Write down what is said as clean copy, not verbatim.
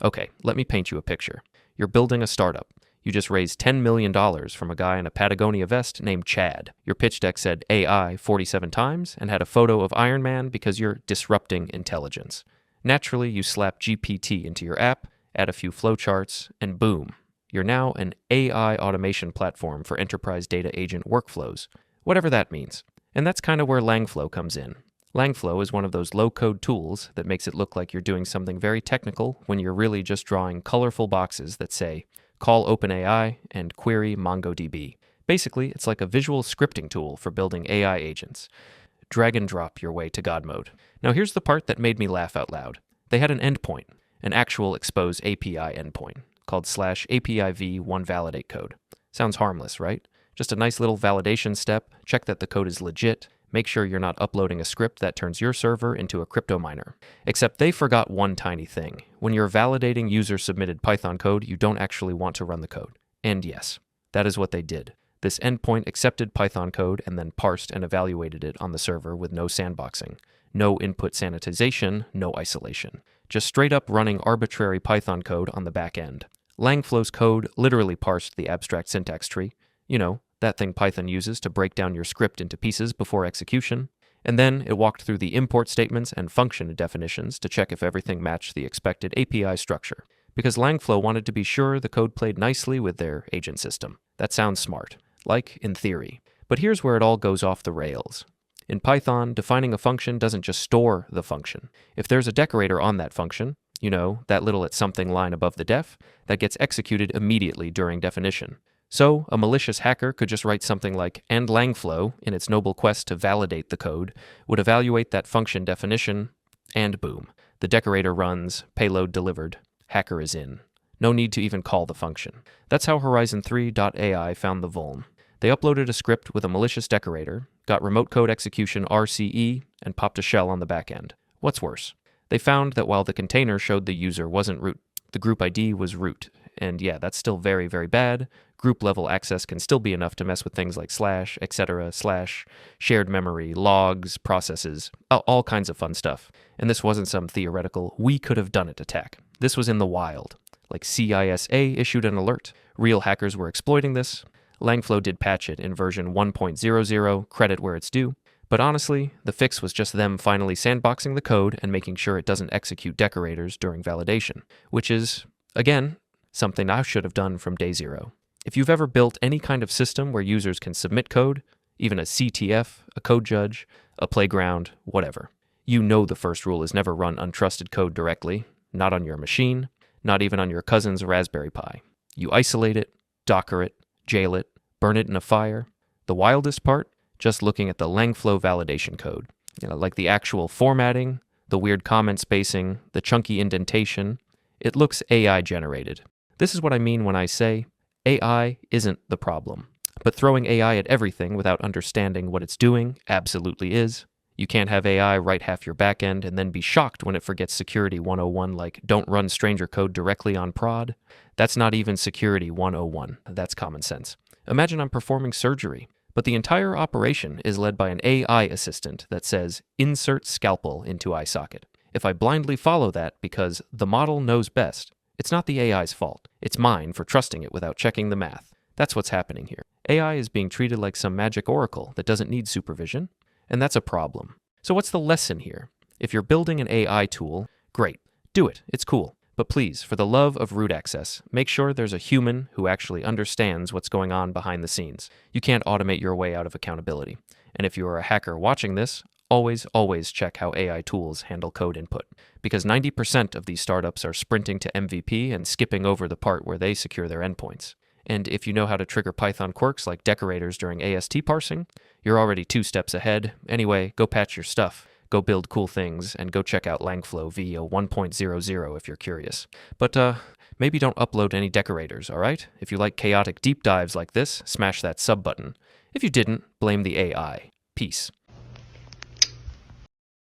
Okay, let me paint you a picture. You're building a startup. You just raised $10 million from a guy in a Patagonia vest named Chad. Your pitch deck said AI 47 times and had a photo of Iron Man because you're disrupting intelligence. Naturally, you slap GPT into your app, add a few flowcharts, and boom, you're now an AI automation platform for enterprise data agent workflows, whatever that means. And that's kind of where langflow comes in. Langflow is one of those low-code tools that makes it look like you're doing something very technical when you're really just drawing colorful boxes that say, call OpenAI and query MongoDB. Basically, it's like a visual scripting tool for building AI agents. Drag and drop your way to God mode. Now here's the part that made me laugh out loud. They had an endpoint, an actual expose API endpoint, called /APIV oneValidate code. Sounds harmless, right? Just a nice little validation step, check that the code is legit, make sure you're not uploading a script that turns your server into a crypto miner. Except they forgot one tiny thing. When you're validating user-submitted Python code, you don't actually want to run the code. And yes, that is what they did. This endpoint accepted Python code and then parsed and evaluated it on the server with no sandboxing. No input sanitization, no isolation. Just straight up running arbitrary Python code on the back end. Langflow's code literally parsed the abstract syntax tree. You know, that thing Python uses to break down your script into pieces before execution. And then it walked through the import statements and function definitions to check if everything matched the expected API structure. Because Langflow wanted to be sure the code played nicely with their agent system. That sounds smart. Like, in theory. But here's where it all goes off the rails. In Python, defining a function doesn't just store the function. If there's a decorator on that function, you know, that little at something line above the def, that gets executed immediately during definition. So, a malicious hacker could just write something like and langflow in its noble quest to validate the code, would evaluate that function definition, and boom. The decorator runs, payload delivered, hacker is in. No need to even call the function. That's how Horizon3.ai found the vuln. They uploaded a script with a malicious decorator, got remote code execution RCE, and popped a shell on the back end. What's worse? They found that while the container showed the user wasn't root, the group ID was root. And yeah, that's still very, very bad. Group level access can still be enough to mess with things like /, etc., / shared memory, logs, processes, all kinds of fun stuff. And this wasn't some theoretical, we could have done it attack. This was in the wild. Like CISA issued an alert. Real hackers were exploiting this. Langflow did patch it in version 1.00, credit where it's due. But honestly, the fix was just them finally sandboxing the code and making sure it doesn't execute decorators during validation, which is, again, something I should have done from day zero. If you've ever built any kind of system where users can submit code, even a CTF, a code judge, a playground, whatever, you know the first rule is never run untrusted code directly, not on your machine, not even on your cousin's Raspberry Pi. You isolate it, Docker it, jail it, burn it in a fire. The wildest part, just looking at the langflow validation code. Like the actual formatting, the weird comment spacing, the chunky indentation. It looks AI generated. This is what I mean when I say AI isn't the problem. But throwing AI at everything without understanding what it's doing absolutely is. You can't have AI write half your backend and then be shocked when it forgets Security 101 like don't run stranger code directly on prod. That's not even Security 101. That's common sense. Imagine I'm performing surgery, but the entire operation is led by an AI assistant that says insert scalpel into eye socket. If I blindly follow that because the model knows best, it's not the AI's fault. It's mine for trusting it without checking the math. That's what's happening here. AI is being treated like some magic oracle that doesn't need supervision. And that's a problem. So what's the lesson here? If you're building an AI tool, great, do it, it's cool. But please, for the love of root access, make sure there's a human who actually understands what's going on behind the scenes. You can't automate your way out of accountability. And if you are a hacker watching this, always check how AI tools handle code input. Because 90% of these startups are sprinting to MVP and skipping over the part where they secure their endpoints. And if you know how to trigger Python quirks like decorators during AST parsing, you're already 2 steps ahead. Anyway, go patch your stuff, go build cool things, and go check out langflow via 1.00 if you're curious. But maybe don't upload any decorators, alright? If you like chaotic deep dives like this, smash that sub button. If you didn't, blame the AI. Peace.